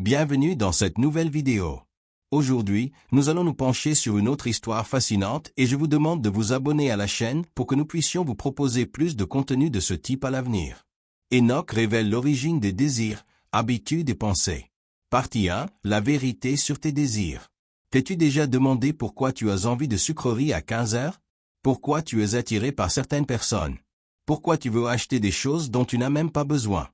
Bienvenue dans cette nouvelle vidéo. Aujourd'hui, nous allons nous pencher sur une autre histoire fascinante et je vous demande de vous abonner à la chaîne pour que nous puissions vous proposer plus de contenu de ce type à l'avenir. Enoch révèle l'origine des désirs, habitudes et pensées. Partie 1. La vérité sur tes désirs. T'es-tu déjà demandé pourquoi tu as envie de sucreries à 15 heures? Pourquoi tu es attiré par certaines personnes? Pourquoi tu veux acheter des choses dont tu n'as même pas besoin?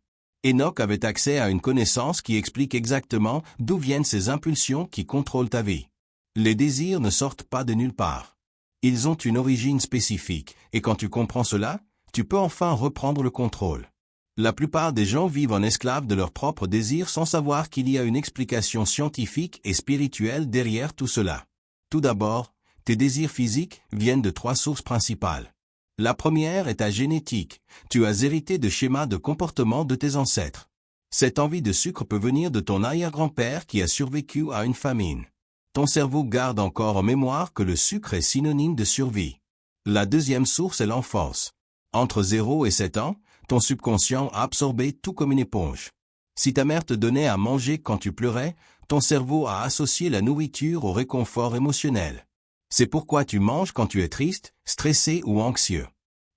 Enoch avait accès à une connaissance qui explique exactement d'où viennent ces impulsions qui contrôlent ta vie. Les désirs ne sortent pas de nulle part. Ils ont une origine spécifique, et quand tu comprends cela, tu peux enfin reprendre le contrôle. La plupart des gens vivent en esclaves de leurs propres désirs sans savoir qu'il y a une explication scientifique et spirituelle derrière tout cela. Tout d'abord, tes désirs physiques viennent de 3 sources principales. La première est ta génétique. Tu as hérité de schémas de comportement de tes ancêtres. Cette envie de sucre peut venir de ton arrière-grand-père qui a survécu à une famine. Ton cerveau garde encore en mémoire que le sucre est synonyme de survie. La deuxième source est l'enfance. Entre 0 et 7 ans, ton subconscient a absorbé tout comme une éponge. Si ta mère te donnait à manger quand tu pleurais, ton cerveau a associé la nourriture au réconfort émotionnel. C'est pourquoi tu manges quand tu es triste, stressé ou anxieux.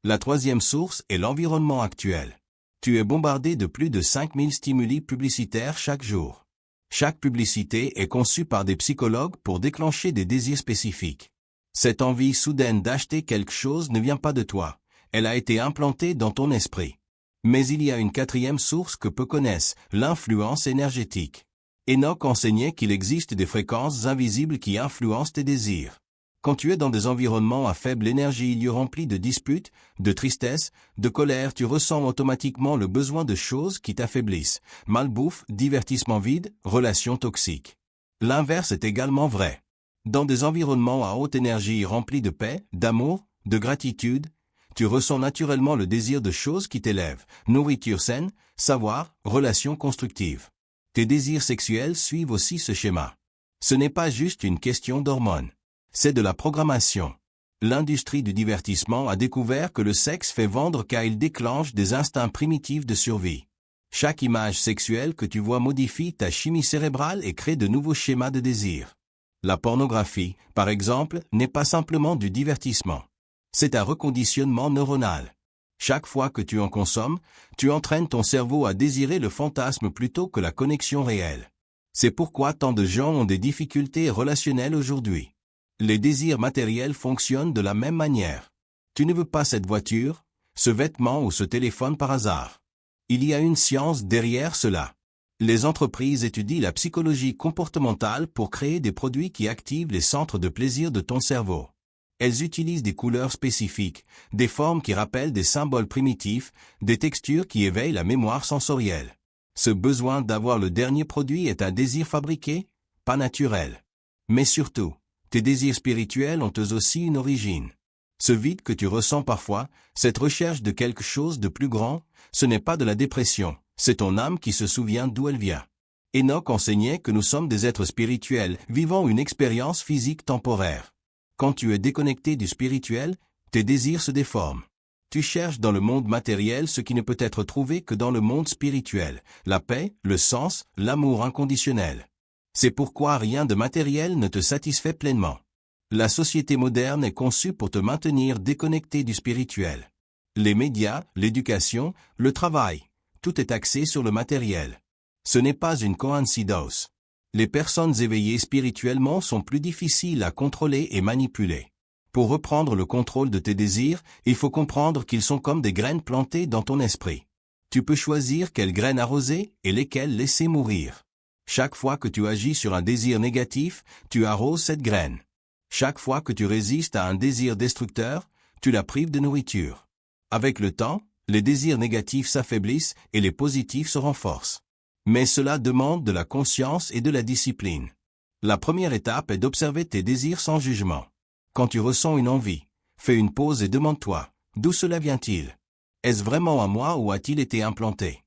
La troisième source est l'environnement actuel. Tu es bombardé de plus de 5000 stimuli publicitaires chaque jour. Chaque publicité est conçue par des psychologues pour déclencher des désirs spécifiques. Cette envie soudaine d'acheter quelque chose ne vient pas de toi. Elle a été implantée dans ton esprit. Mais il y a une quatrième source que peu connaissent, l'influence énergétique. Enoch enseignait qu'il existe des fréquences invisibles qui influencent tes désirs. Quand tu es dans des environnements à faible énergie remplis de disputes, de tristesse, de colère, tu ressens automatiquement le besoin de choses qui t'affaiblissent. Malbouffe, divertissement vide, relations toxiques. L'inverse est également vrai. Dans des environnements à haute énergie remplis de paix, d'amour, de gratitude, tu ressens naturellement le désir de choses qui t'élèvent, nourriture saine, savoir, relations constructives. Tes désirs sexuels suivent aussi ce schéma. Ce n'est pas juste une question d'hormones. C'est de la programmation. L'industrie du divertissement a découvert que le sexe fait vendre car il déclenche des instincts primitifs de survie. Chaque image sexuelle que tu vois modifie ta chimie cérébrale et crée de nouveaux schémas de désir. La pornographie, par exemple, n'est pas simplement du divertissement. C'est un reconditionnement neuronal. Chaque fois que tu en consommes, tu entraînes ton cerveau à désirer le fantasme plutôt que la connexion réelle. C'est pourquoi tant de gens ont des difficultés relationnelles aujourd'hui. Les désirs matériels fonctionnent de la même manière. Tu ne veux pas cette voiture, ce vêtement ou ce téléphone par hasard. Il y a une science derrière cela. Les entreprises étudient la psychologie comportementale pour créer des produits qui activent les centres de plaisir de ton cerveau. Elles utilisent des couleurs spécifiques, des formes qui rappellent des symboles primitifs, des textures qui éveillent la mémoire sensorielle. Ce besoin d'avoir le dernier produit est un désir fabriqué, pas naturel. Mais surtout, tes désirs spirituels ont eux aussi une origine. Ce vide que tu ressens parfois, cette recherche de quelque chose de plus grand, ce n'est pas de la dépression, c'est ton âme qui se souvient d'où elle vient. Enoch enseignait que nous sommes des êtres spirituels vivant une expérience physique temporaire. Quand tu es déconnecté du spirituel, tes désirs se déforment. Tu cherches dans le monde matériel ce qui ne peut être trouvé que dans le monde spirituel, la paix, le sens, l'amour inconditionnel. C'est pourquoi rien de matériel ne te satisfait pleinement. La société moderne est conçue pour te maintenir déconnecté du spirituel. Les médias, l'éducation, le travail, tout est axé sur le matériel. Ce n'est pas une coïncidence. Les personnes éveillées spirituellement sont plus difficiles à contrôler et manipuler. Pour reprendre le contrôle de tes désirs, il faut comprendre qu'ils sont comme des graines plantées dans ton esprit. Tu peux choisir quelles graines arroser et lesquelles laisser mourir. Chaque fois que tu agis sur un désir négatif, tu arroses cette graine. Chaque fois que tu résistes à un désir destructeur, tu la prives de nourriture. Avec le temps, les désirs négatifs s'affaiblissent et les positifs se renforcent. Mais cela demande de la conscience et de la discipline. La première étape est d'observer tes désirs sans jugement. Quand tu ressens une envie, fais une pause et demande-toi, d'où cela vient-il? Est-ce vraiment à moi ou a-t-il été implanté?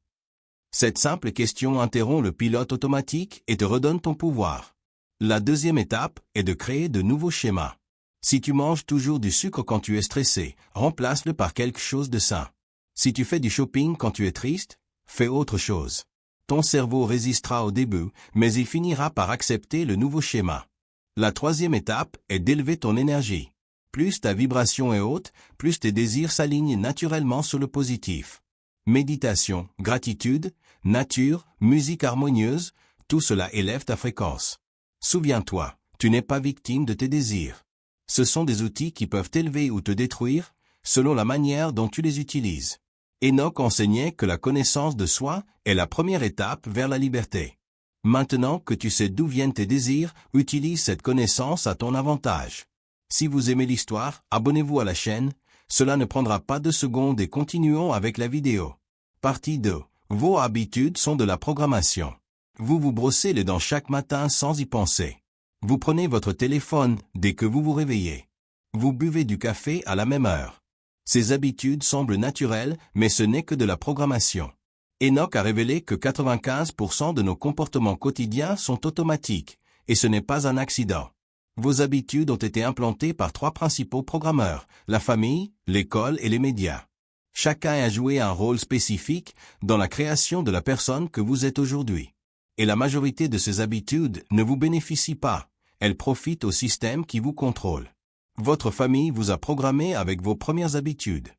Cette simple question interrompt le pilote automatique et te redonne ton pouvoir. La deuxième étape est de créer de nouveaux schémas. Si tu manges toujours du sucre quand tu es stressé, remplace-le par quelque chose de sain. Si tu fais du shopping quand tu es triste, fais autre chose. Ton cerveau résistera au début, mais il finira par accepter le nouveau schéma. La troisième étape est d'élever ton énergie. Plus ta vibration est haute, plus tes désirs s'alignent naturellement sur le positif. Méditation, gratitude, nature, musique harmonieuse, tout cela élève ta fréquence. Souviens-toi, tu n'es pas victime de tes désirs. Ce sont des outils qui peuvent t'élever ou te détruire, selon la manière dont tu les utilises. Enoch enseignait que la connaissance de soi est la première étape vers la liberté. Maintenant que tu sais d'où viennent tes désirs, utilise cette connaissance à ton avantage. Si vous aimez l'histoire, abonnez-vous à la chaîne, cela ne prendra pas 2 secondes et continuons avec la vidéo. Partie 2. Vos habitudes sont de la programmation. Vous vous brossez les dents chaque matin sans y penser. Vous prenez votre téléphone dès que vous vous réveillez. Vous buvez du café à la même heure. Ces habitudes semblent naturelles, mais ce n'est que de la programmation. Enoch a révélé que 95% de nos comportements quotidiens sont automatiques, et ce n'est pas un accident. Vos habitudes ont été implantées par 3 principaux programmeurs, la famille, l'école et les médias. Chacun a joué un rôle spécifique dans la création de la personne que vous êtes aujourd'hui. Et la majorité de ces habitudes ne vous bénéficient pas, elles profitent au système qui vous contrôle. Votre famille vous a programmé avec vos premières habitudes.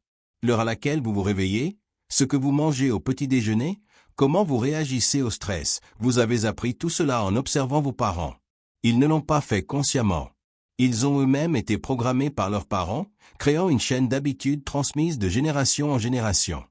L'heure à laquelle vous vous réveillez, ce que vous mangez au petit déjeuner, comment vous réagissez au stress, vous avez appris tout cela en observant vos parents. Ils ne l'ont pas fait consciemment. Ils ont eux-mêmes été programmés par leurs parents, créant une chaîne d'habitudes transmises de génération en génération.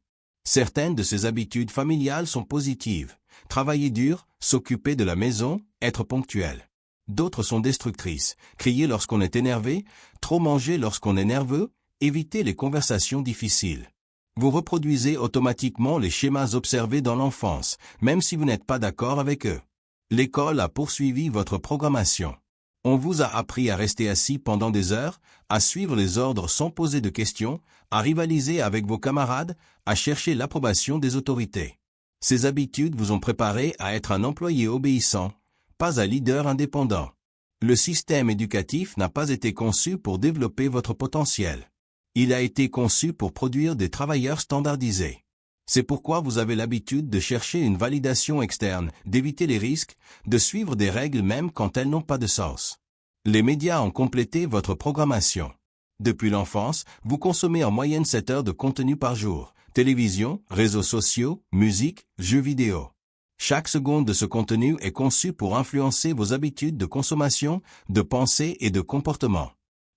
Certaines de ces habitudes familiales sont positives. Travailler dur, s'occuper de la maison, être ponctuel. D'autres sont destructrices. Crier lorsqu'on est énervé, trop manger lorsqu'on est nerveux, éviter les conversations difficiles. Vous reproduisez automatiquement les schémas observés dans l'enfance, même si vous n'êtes pas d'accord avec eux. L'école a poursuivi votre programmation. On vous a appris à rester assis pendant des heures, à suivre les ordres sans poser de questions, à rivaliser avec vos camarades, à chercher l'approbation des autorités. Ces habitudes vous ont préparé à être un employé obéissant, pas un leader indépendant. Le système éducatif n'a pas été conçu pour développer votre potentiel. Il a été conçu pour produire des travailleurs standardisés. C'est pourquoi vous avez l'habitude de chercher une validation externe, d'éviter les risques, de suivre des règles même quand elles n'ont pas de sens. Les médias ont complété votre programmation. Depuis l'enfance, vous consommez en moyenne 7 heures de contenu par jour. Télévision, réseaux sociaux, musique, jeux vidéo. Chaque seconde de ce contenu est conçu pour influencer vos habitudes de consommation, de pensée et de comportement.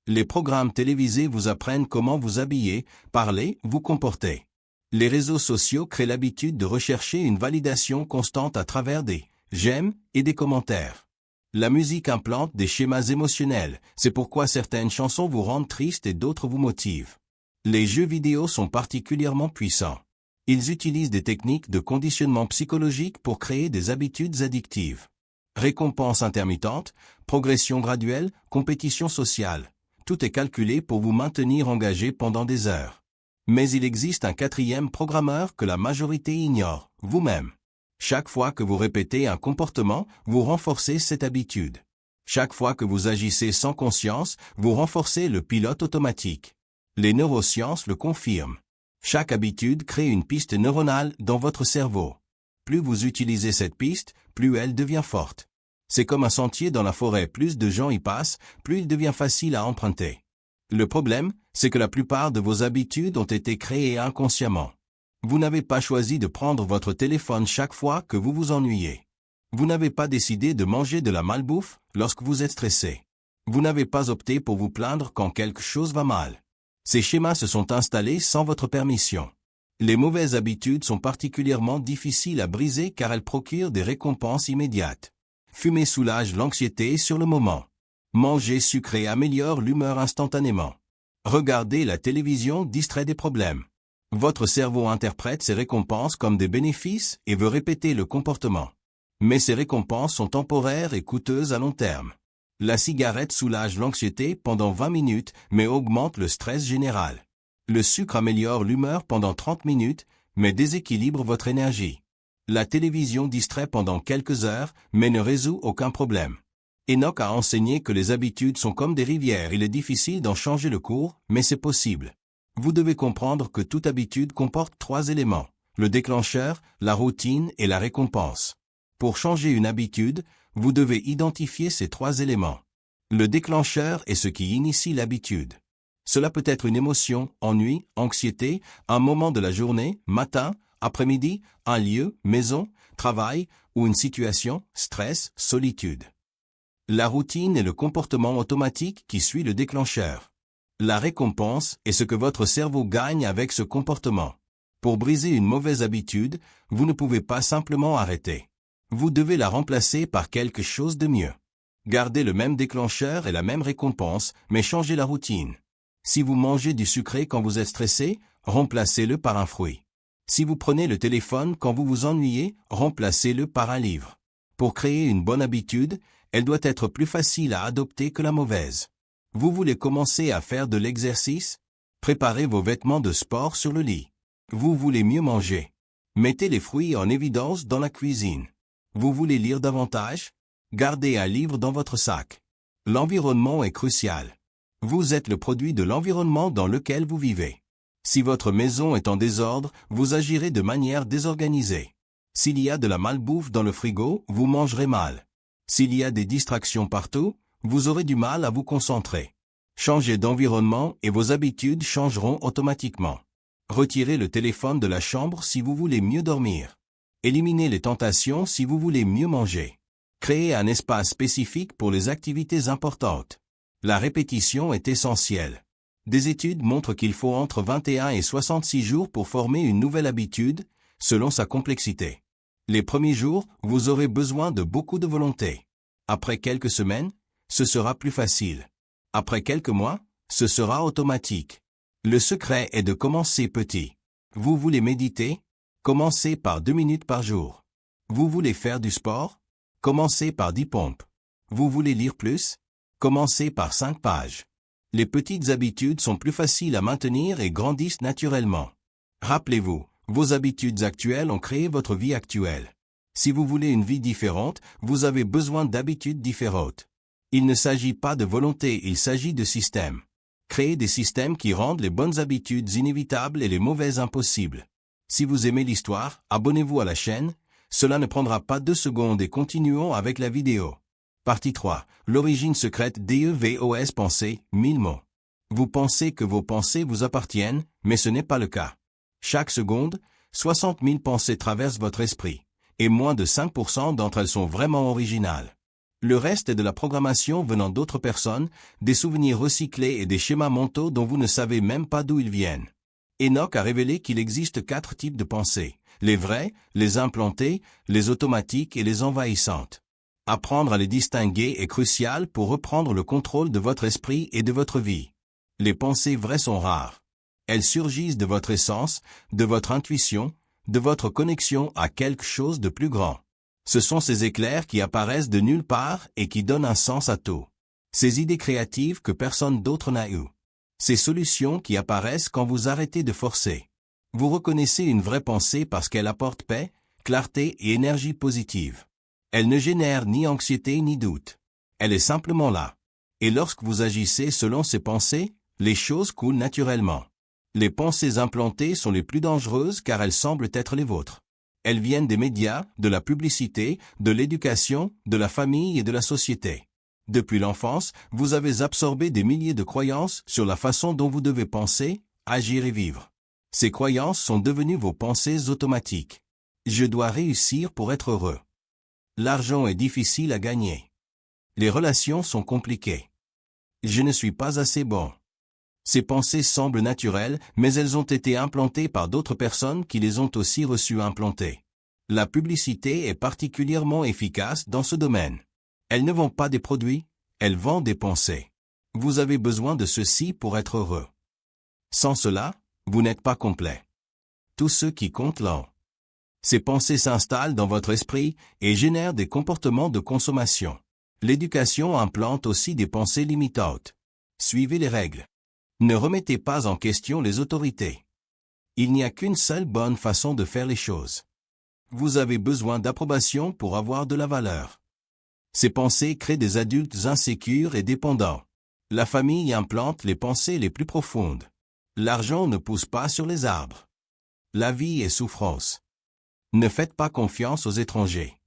Les programmes télévisés vous apprennent comment vous habiller, parler, vous comporter. Les réseaux sociaux créent l'habitude de rechercher une validation constante à travers des « j'aime » et des commentaires. La musique implante des schémas émotionnels, c'est pourquoi certaines chansons vous rendent triste et d'autres vous motivent. Les jeux vidéo sont particulièrement puissants. Ils utilisent des techniques de conditionnement psychologique pour créer des habitudes addictives. Récompense intermittente, progression graduelle, compétition sociale. Tout est calculé pour vous maintenir engagé pendant des heures. Mais il existe un 4e programmeur que la majorité ignore, vous-même. Chaque fois que vous répétez un comportement, vous renforcez cette habitude. Chaque fois que vous agissez sans conscience, vous renforcez le pilote automatique. Les neurosciences le confirment. Chaque habitude crée une piste neuronale dans votre cerveau. Plus vous utilisez cette piste, plus elle devient forte. C'est comme un sentier dans la forêt, plus de gens y passent, plus il devient facile à emprunter. Le problème, c'est que la plupart de vos habitudes ont été créées inconsciemment. Vous n'avez pas choisi de prendre votre téléphone chaque fois que vous vous ennuyez. Vous n'avez pas décidé de manger de la malbouffe lorsque vous êtes stressé. Vous n'avez pas opté pour vous plaindre quand quelque chose va mal. Ces schémas se sont installés sans votre permission. Les mauvaises habitudes sont particulièrement difficiles à briser car elles procurent des récompenses immédiates. Fumer soulage l'anxiété sur le moment. Manger sucré améliore l'humeur instantanément. Regarder la télévision distrait des problèmes. Votre cerveau interprète ces récompenses comme des bénéfices et veut répéter le comportement. Mais ces récompenses sont temporaires et coûteuses à long terme. La cigarette soulage l'anxiété pendant 20 minutes mais augmente le stress général. Le sucre améliore l'humeur pendant 30 minutes mais déséquilibre votre énergie. La télévision distrait pendant quelques heures mais ne résout aucun problème. Enoch a enseigné que les habitudes sont comme des rivières, il est difficile d'en changer le cours, mais c'est possible. Vous devez comprendre que toute habitude comporte 3 éléments, le déclencheur, la routine et la récompense. Pour changer une habitude, vous devez identifier ces 3 éléments. Le déclencheur est ce qui initie l'habitude. Cela peut être une émotion, ennui, anxiété, un moment de la journée, matin, après-midi, un lieu, maison, travail, ou une situation, stress, solitude. La routine est le comportement automatique qui suit le déclencheur. La récompense est ce que votre cerveau gagne avec ce comportement. Pour briser une mauvaise habitude, vous ne pouvez pas simplement arrêter. Vous devez la remplacer par quelque chose de mieux. Gardez le même déclencheur et la même récompense, mais changez la routine. Si vous mangez du sucré quand vous êtes stressé, remplacez-le par un fruit. Si vous prenez le téléphone quand vous vous ennuyez, remplacez-le par un livre. Pour créer une bonne habitude, elle doit être plus facile à adopter que la mauvaise. Vous voulez commencer à faire de l'exercice? Préparez vos vêtements de sport sur le lit. Vous voulez mieux manger? Mettez les fruits en évidence dans la cuisine. Vous voulez lire davantage? Gardez un livre dans votre sac. L'environnement est crucial. Vous êtes le produit de l'environnement dans lequel vous vivez. Si votre maison est en désordre, vous agirez de manière désorganisée. S'il y a de la malbouffe dans le frigo, vous mangerez mal. S'il y a des distractions partout, vous aurez du mal à vous concentrer. Changez d'environnement et vos habitudes changeront automatiquement. Retirez le téléphone de la chambre si vous voulez mieux dormir. Éliminez les tentations si vous voulez mieux manger. Créez un espace spécifique pour les activités importantes. La répétition est essentielle. Des études montrent qu'il faut entre 21 et 66 jours pour former une nouvelle habitude, selon sa complexité. Les premiers jours, vous aurez besoin de beaucoup de volonté. Après quelques semaines, ce sera plus facile. Après quelques mois, ce sera automatique. Le secret est de commencer petit. Vous voulez méditer? Commencez par 2 minutes par jour. Vous voulez faire du sport? Commencez par 10 pompes. Vous voulez lire plus? Commencez par 5 pages. Les petites habitudes sont plus faciles à maintenir et grandissent naturellement. Rappelez-vous, vos habitudes actuelles ont créé votre vie actuelle. Si vous voulez une vie différente, vous avez besoin d'habitudes différentes. Il ne s'agit pas de volonté, il s'agit de systèmes. Créez des systèmes qui rendent les bonnes habitudes inévitables et les mauvaises impossibles. Si vous aimez l'histoire, abonnez-vous à la chaîne. Cela ne prendra pas 2 secondes et continuons avec la vidéo. Partie 3. L'origine secrète DEVOS pensée, 1000 mots. Vous pensez que vos pensées vous appartiennent, mais ce n'est pas le cas. Chaque seconde, 60 000 pensées traversent votre esprit, et moins de 5% d'entre elles sont vraiment originales. Le reste est de la programmation venant d'autres personnes, des souvenirs recyclés et des schémas mentaux dont vous ne savez même pas d'où ils viennent. Enoch a révélé qu'il existe 4 types de pensées, les vraies, les implantées, les automatiques et les envahissantes. Apprendre à les distinguer est crucial pour reprendre le contrôle de votre esprit et de votre vie. Les pensées vraies sont rares. Elles surgissent de votre essence, de votre intuition, de votre connexion à quelque chose de plus grand. Ce sont ces éclairs qui apparaissent de nulle part et qui donnent un sens à tout. Ces idées créatives que personne d'autre n'a eues. Ces solutions qui apparaissent quand vous arrêtez de forcer. Vous reconnaissez une vraie pensée parce qu'elle apporte paix, clarté et énergie positive. Elle ne génère ni anxiété ni doute. Elle est simplement là. Et lorsque vous agissez selon ces pensées, les choses coulent naturellement. Les pensées implantées sont les plus dangereuses car elles semblent être les vôtres. Elles viennent des médias, de la publicité, de l'éducation, de la famille et de la société. Depuis l'enfance, vous avez absorbé des milliers de croyances sur la façon dont vous devez penser, agir et vivre. Ces croyances sont devenues vos pensées automatiques. Je dois réussir pour être heureux. L'argent est difficile à gagner. Les relations sont compliquées. Je ne suis pas assez bon. Ces pensées semblent naturelles, mais elles ont été implantées par d'autres personnes qui les ont aussi reçues implantées. La publicité est particulièrement efficace dans ce domaine. Elle ne vend pas des produits, elle vend des pensées. Vous avez besoin de ceci pour être heureux. Sans cela, vous n'êtes pas complet. Tout ce qui compte l'en. Ces pensées s'installent dans votre esprit et génèrent des comportements de consommation. L'éducation implante aussi des pensées limitantes. Suivez les règles. Ne remettez pas en question les autorités. Il n'y a qu'une seule bonne façon de faire les choses. Vous avez besoin d'approbation pour avoir de la valeur. Ces pensées créent des adultes insécures et dépendants. La famille implante les pensées les plus profondes. L'argent ne pousse pas sur les arbres. La vie est souffrance. Ne faites pas confiance aux étrangers.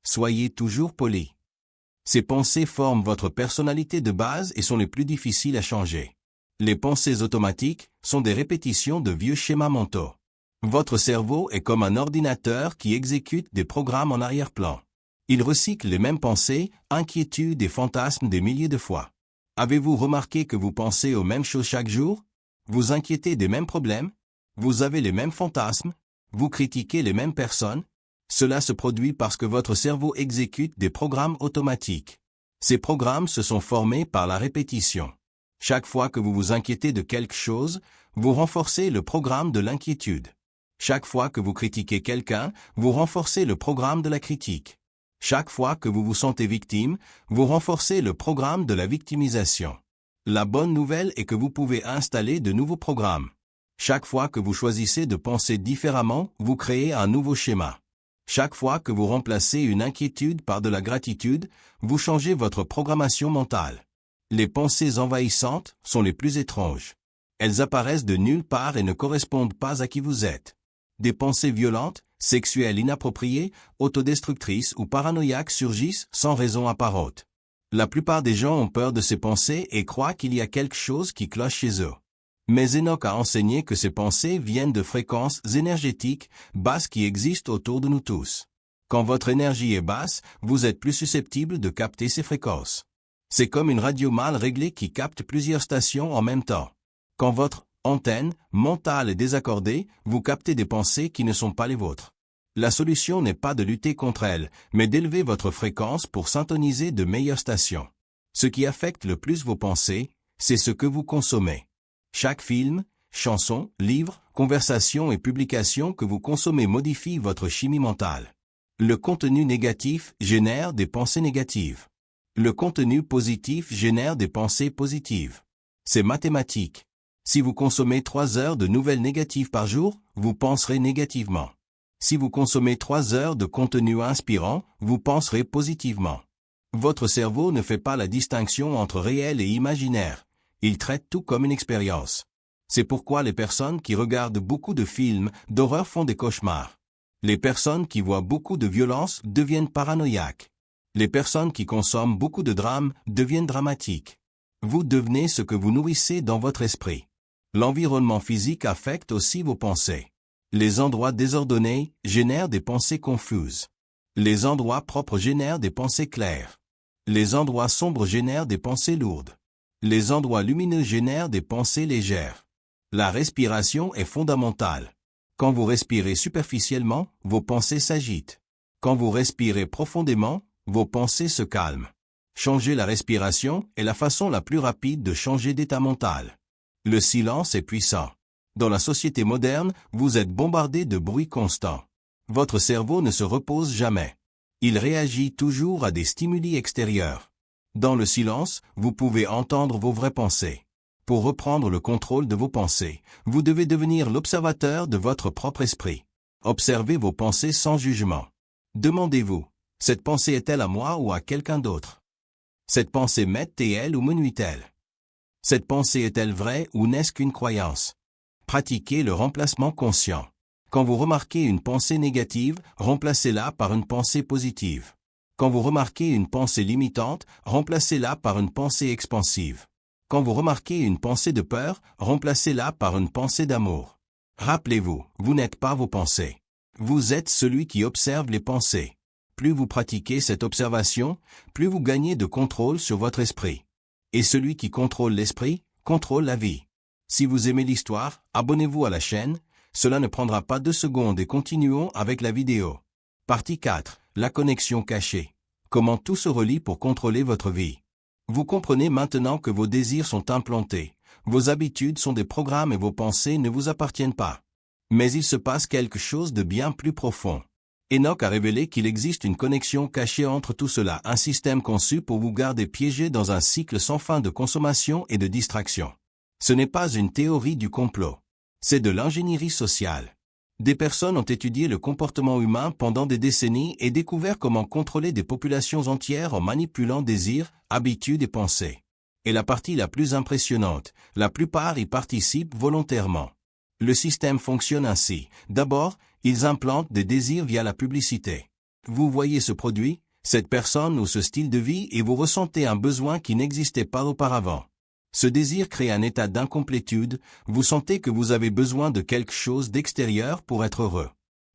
Soyez toujours poli. Ces pensées forment votre personnalité de base et sont les plus difficiles à changer. Les pensées automatiques sont des répétitions de vieux schémas mentaux. Votre cerveau est comme un ordinateur qui exécute des programmes en arrière-plan. Il recycle les mêmes pensées, inquiétudes et fantasmes des milliers de fois. Avez-vous remarqué que vous pensez aux mêmes choses chaque jour? Vous inquiétez des mêmes problèmes? Vous avez les mêmes fantasmes? Vous critiquez les mêmes personnes? Cela se produit parce que votre cerveau exécute des programmes automatiques. Ces programmes se sont formés par la répétition. Chaque fois que vous vous inquiétez de quelque chose, vous renforcez le programme de l'inquiétude. Chaque fois que vous critiquez quelqu'un, vous renforcez le programme de la critique. Chaque fois que vous vous sentez victime, vous renforcez le programme de la victimisation. La bonne nouvelle est que vous pouvez installer de nouveaux programmes. Chaque fois que vous choisissez de penser différemment, vous créez un nouveau schéma. Chaque fois que vous remplacez une inquiétude par de la gratitude, vous changez votre programmation mentale. Les pensées envahissantes sont les plus étranges. Elles apparaissent de nulle part et ne correspondent pas à qui vous êtes. Des pensées violentes, sexuelles inappropriées, autodestructrices ou paranoïaques surgissent sans raison apparente. La plupart des gens ont peur de ces pensées et croient qu'il y a quelque chose qui cloche chez eux. Mais Enoch a enseigné que ces pensées viennent de fréquences énergétiques basses qui existent autour de nous tous. Quand votre énergie est basse, vous êtes plus susceptible de capter ces fréquences. C'est comme une radio mal réglée qui capte plusieurs stations en même temps. Quand votre antenne mentale est désaccordée, vous captez des pensées qui ne sont pas les vôtres. La solution n'est pas de lutter contre elles, mais d'élever votre fréquence pour syntoniser de meilleures stations. Ce qui affecte le plus vos pensées, c'est ce que vous consommez. Chaque film, chanson, livre, conversation et publication que vous consommez modifie votre chimie mentale. Le contenu négatif génère des pensées négatives. Le contenu positif génère des pensées positives. C'est mathématique. Si vous consommez 3 heures de nouvelles négatives par jour, vous penserez négativement. Si vous consommez 3 heures de contenu inspirant, vous penserez positivement. Votre cerveau ne fait pas la distinction entre réel et imaginaire. Il traite tout comme une expérience. C'est pourquoi les personnes qui regardent beaucoup de films d'horreur font des cauchemars. Les personnes qui voient beaucoup de violence deviennent paranoïaques. Les personnes qui consomment beaucoup de drames deviennent dramatiques. Vous devenez ce que vous nourrissez dans votre esprit. L'environnement physique affecte aussi vos pensées. Les endroits désordonnés génèrent des pensées confuses. Les endroits propres génèrent des pensées claires. Les endroits sombres génèrent des pensées lourdes. Les endroits lumineux génèrent des pensées légères. La respiration est fondamentale. Quand vous respirez superficiellement, vos pensées s'agitent. Quand vous respirez profondément, vos pensées se calment. Changer la respiration est la façon la plus rapide de changer d'état mental. Le silence est puissant. Dans la société moderne, vous êtes bombardé de bruit constant. Votre cerveau ne se repose jamais. Il réagit toujours à des stimuli extérieurs. Dans le silence, vous pouvez entendre vos vraies pensées. Pour reprendre le contrôle de vos pensées, vous devez devenir l'observateur de votre propre esprit. Observez vos pensées sans jugement. Demandez-vous, cette pensée est-elle à moi ou à quelqu'un d'autre? Cette pensée m'aide-t-elle ou me nuit-elle? Cette pensée est-elle vraie ou n'est-ce qu'une croyance? Pratiquez le remplacement conscient. Quand vous remarquez une pensée négative, remplacez-la par une pensée positive. Quand vous remarquez une pensée limitante, remplacez-la par une pensée expansive. Quand vous remarquez une pensée de peur, remplacez-la par une pensée d'amour. Rappelez-vous, vous n'êtes pas vos pensées. Vous êtes celui qui observe les pensées. Plus vous pratiquez cette observation, plus vous gagnez de contrôle sur votre esprit. Et celui qui contrôle l'esprit, contrôle la vie. Si vous aimez l'histoire, abonnez-vous à la chaîne, cela ne prendra pas 2 secondes et continuons avec la vidéo. Partie 4. La connexion cachée. Comment tout se relie pour contrôler votre vie. Vous comprenez maintenant que vos désirs sont implantés, vos habitudes sont des programmes et vos pensées ne vous appartiennent pas. Mais il se passe quelque chose de bien plus profond. Enoch a révélé qu'il existe une connexion cachée entre tout cela, un système conçu pour vous garder piégé dans un cycle sans fin de consommation et de distraction. Ce n'est pas une théorie du complot. C'est de l'ingénierie sociale. Des personnes ont étudié le comportement humain pendant des décennies et découvert comment contrôler des populations entières en manipulant désirs, habitudes et pensées. Et la partie la plus impressionnante, la plupart y participent volontairement. Le système fonctionne ainsi. D'abord, ils implantent des désirs via la publicité. Vous voyez ce produit, cette personne ou ce style de vie et vous ressentez un besoin qui n'existait pas auparavant. Ce désir crée un état d'incomplétude, vous sentez que vous avez besoin de quelque chose d'extérieur pour être heureux.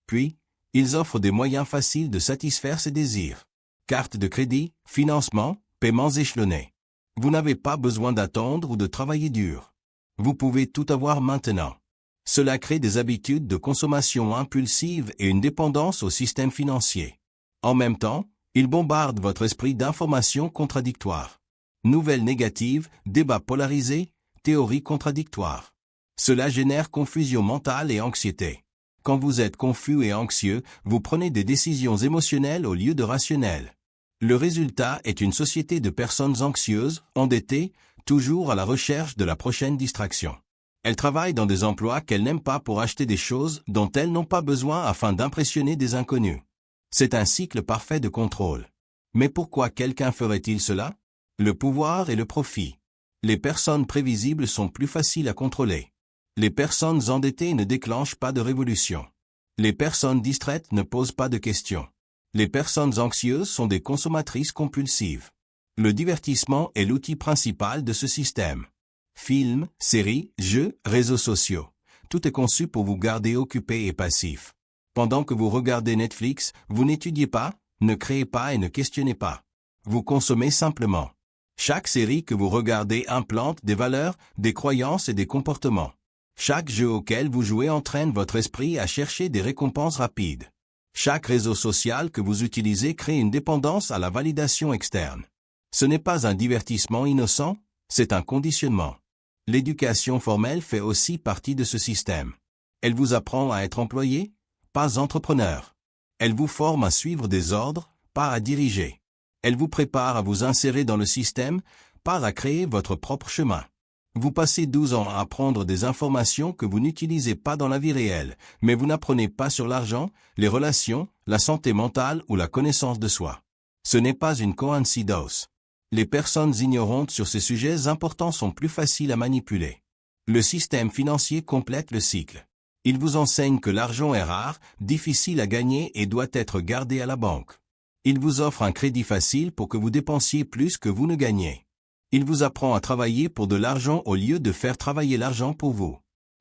Puis, ils offrent des moyens faciles de satisfaire ces désirs. Carte de crédit, financement, paiements échelonnés. Vous n'avez pas besoin d'attendre ou de travailler dur. Vous pouvez tout avoir maintenant. Cela crée des habitudes de consommation impulsive et une dépendance au système financier. En même temps, il bombarde votre esprit d'informations contradictoires. Nouvelles négatives, débats polarisés, théories contradictoires. Cela génère confusion mentale et anxiété. Quand vous êtes confus et anxieux, vous prenez des décisions émotionnelles au lieu de rationnelles. Le résultat est une société de personnes anxieuses, endettées, toujours à la recherche de la prochaine distraction. Elles travaillent dans des emplois qu'elles n'aiment pas pour acheter des choses dont elles n'ont pas besoin afin d'impressionner des inconnus. C'est un cycle parfait de contrôle. Mais pourquoi quelqu'un ferait-il cela? Le pouvoir et le profit. Les personnes prévisibles sont plus faciles à contrôler. Les personnes endettées ne déclenchent pas de révolution. Les personnes distraites ne posent pas de questions. Les personnes anxieuses sont des consommatrices compulsives. Le divertissement est l'outil principal de ce système. Films, séries, jeux, réseaux sociaux. Tout est conçu pour vous garder occupé et passif. Pendant que vous regardez Netflix, vous n'étudiez pas, ne créez pas et ne questionnez pas. Vous consommez simplement. Chaque série que vous regardez implante des valeurs, des croyances et des comportements. Chaque jeu auquel vous jouez entraîne votre esprit à chercher des récompenses rapides. Chaque réseau social que vous utilisez crée une dépendance à la validation externe. Ce n'est pas un divertissement innocent, c'est un conditionnement. L'éducation formelle fait aussi partie de ce système. Elle vous apprend à être employé, pas entrepreneur. Elle vous forme à suivre des ordres, pas à diriger. Elle vous prépare à vous insérer dans le système, pas à créer votre propre chemin. Vous passez 12 ans à apprendre des informations que vous n'utilisez pas dans la vie réelle, mais vous n'apprenez pas sur l'argent, les relations, la santé mentale ou la connaissance de soi. Ce n'est pas une coïncidence. Les personnes ignorantes sur ces sujets importants sont plus faciles à manipuler. Le système financier complète le cycle. Il vous enseigne que l'argent est rare, difficile à gagner et doit être gardé à la banque. Il vous offre un crédit facile pour que vous dépensiez plus que vous ne gagnez. Il vous apprend à travailler pour de l'argent au lieu de faire travailler l'argent pour vous.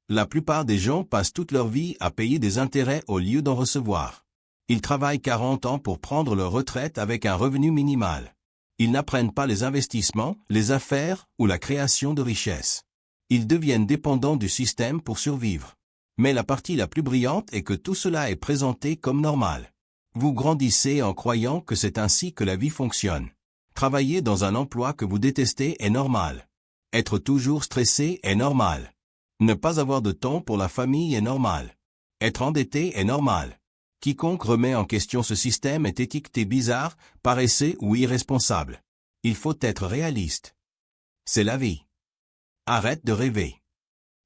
La plupart des gens passent toute leur vie à payer des intérêts au lieu d'en recevoir. Ils travaillent 40 ans pour prendre leur retraite avec un revenu minimal. Ils n'apprennent pas les investissements, les affaires ou la création de richesses. Ils deviennent dépendants du système pour survivre. Mais la partie la plus brillante est que tout cela est présenté comme normal. Vous grandissez en croyant que c'est ainsi que la vie fonctionne. Travailler dans un emploi que vous détestez est normal. Être toujours stressé est normal. Ne pas avoir de temps pour la famille est normal. Être endetté est normal. Quiconque remet en question ce système est étiqueté bizarre, paresseux ou irresponsable. Il faut être réaliste. C'est la vie. Arrête de rêver.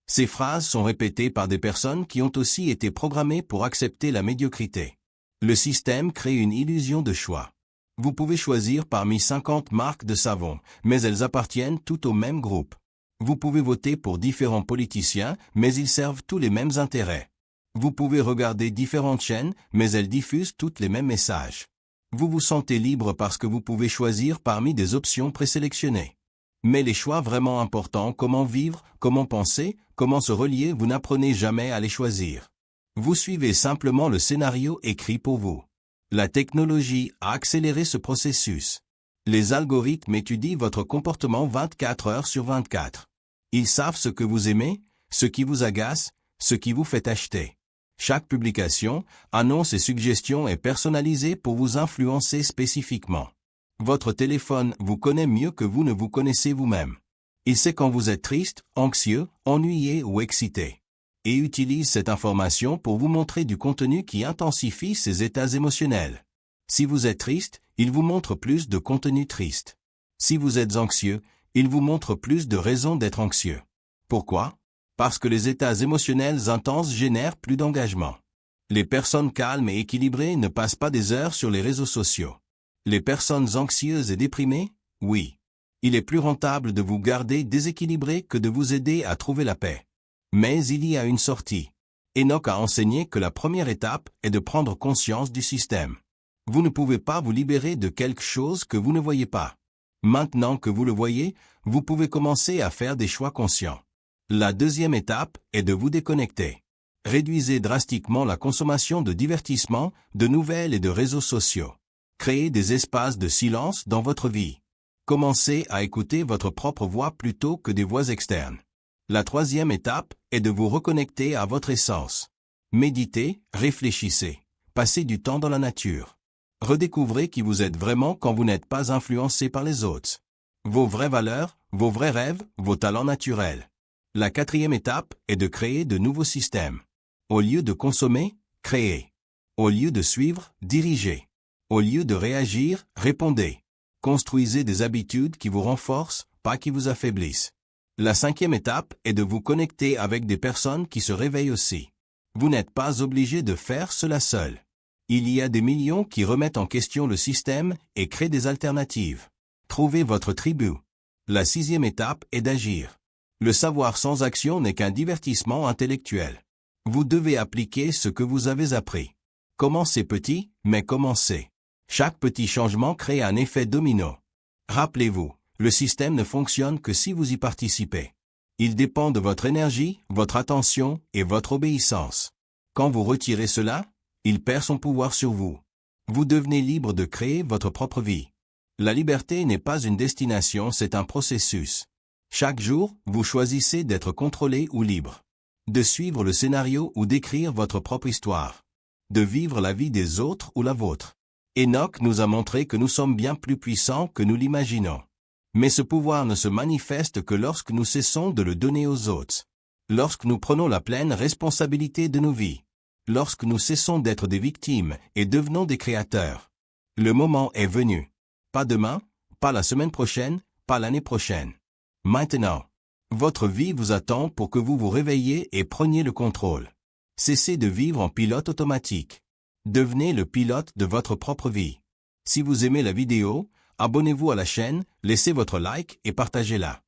Ces phrases sont répétées par des personnes qui ont aussi été programmées pour accepter la médiocrité. Le système crée une illusion de choix. Vous pouvez choisir parmi 50 marques de savon, mais elles appartiennent toutes au même groupe. Vous pouvez voter pour différents politiciens, mais ils servent tous les mêmes intérêts. Vous pouvez regarder différentes chaînes, mais elles diffusent toutes les mêmes messages. Vous vous sentez libre parce que vous pouvez choisir parmi des options présélectionnées. Mais les choix vraiment importants, comment vivre, comment penser, comment se relier, vous n'apprenez jamais à les choisir. Vous suivez simplement le scénario écrit pour vous. La technologie a accéléré ce processus. Les algorithmes étudient votre comportement 24 heures sur 24. Ils savent ce que vous aimez, ce qui vous agace, ce qui vous fait acheter. Chaque publication, annonce et suggestion est personnalisée pour vous influencer spécifiquement. Votre téléphone vous connaît mieux que vous ne vous connaissez vous-même. Il sait quand vous êtes triste, anxieux, ennuyé ou excité. Et utilise cette information pour vous montrer du contenu qui intensifie ces états émotionnels. Si vous êtes triste, il vous montre plus de contenu triste. Si vous êtes anxieux, il vous montre plus de raisons d'être anxieux. Pourquoi? Parce que les états émotionnels intenses génèrent plus d'engagement. Les personnes calmes et équilibrées ne passent pas des heures sur les réseaux sociaux. Les personnes anxieuses et déprimées, oui. Il est plus rentable de vous garder déséquilibré que de vous aider à trouver la paix. Mais il y a une sortie. Enoch a enseigné que la première étape est de prendre conscience du système. Vous ne pouvez pas vous libérer de quelque chose que vous ne voyez pas. Maintenant que vous le voyez, vous pouvez commencer à faire des choix conscients. La deuxième étape est de vous déconnecter. Réduisez drastiquement la consommation de divertissements, de nouvelles et de réseaux sociaux. Créez des espaces de silence dans votre vie. Commencez à écouter votre propre voix plutôt que des voix externes. La troisième étape est de vous reconnecter à votre essence. Méditez, réfléchissez, passez du temps dans la nature. Redécouvrez qui vous êtes vraiment quand vous n'êtes pas influencé par les autres. Vos vraies valeurs, vos vrais rêves, vos talents naturels. La quatrième étape est de créer de nouveaux systèmes. Au lieu de consommer, créez. Au lieu de suivre, dirigez. Au lieu de réagir, répondez. Construisez des habitudes qui vous renforcent, pas qui vous affaiblissent. La cinquième étape est de vous connecter avec des personnes qui se réveillent aussi. Vous n'êtes pas obligé de faire cela seul. Il y a des millions qui remettent en question le système et créent des alternatives. Trouvez votre tribu. La sixième étape est d'agir. Le savoir sans action n'est qu'un divertissement intellectuel. Vous devez appliquer ce que vous avez appris. Commencez petit, mais commencez. Chaque petit changement crée un effet domino. Rappelez-vous, le système ne fonctionne que si vous y participez. Il dépend de votre énergie, votre attention et votre obéissance. Quand vous retirez cela, il perd son pouvoir sur vous. Vous devenez libre de créer votre propre vie. La liberté n'est pas une destination, c'est un processus. Chaque jour, vous choisissez d'être contrôlé ou libre. De suivre le scénario ou d'écrire votre propre histoire. De vivre la vie des autres ou la vôtre. Enoch nous a montré que nous sommes bien plus puissants que nous l'imaginons. Mais ce pouvoir ne se manifeste que lorsque nous cessons de le donner aux autres. Lorsque nous prenons la pleine responsabilité de nos vies. Lorsque nous cessons d'être des victimes et devenons des créateurs. Le moment est venu. Pas demain, pas la semaine prochaine, pas l'année prochaine. Maintenant. Votre vie vous attend pour que vous vous réveilliez et preniez le contrôle. Cessez de vivre en pilote automatique. Devenez le pilote de votre propre vie. Si vous aimez la vidéo, abonnez-vous à la chaîne, laissez votre like et partagez-la.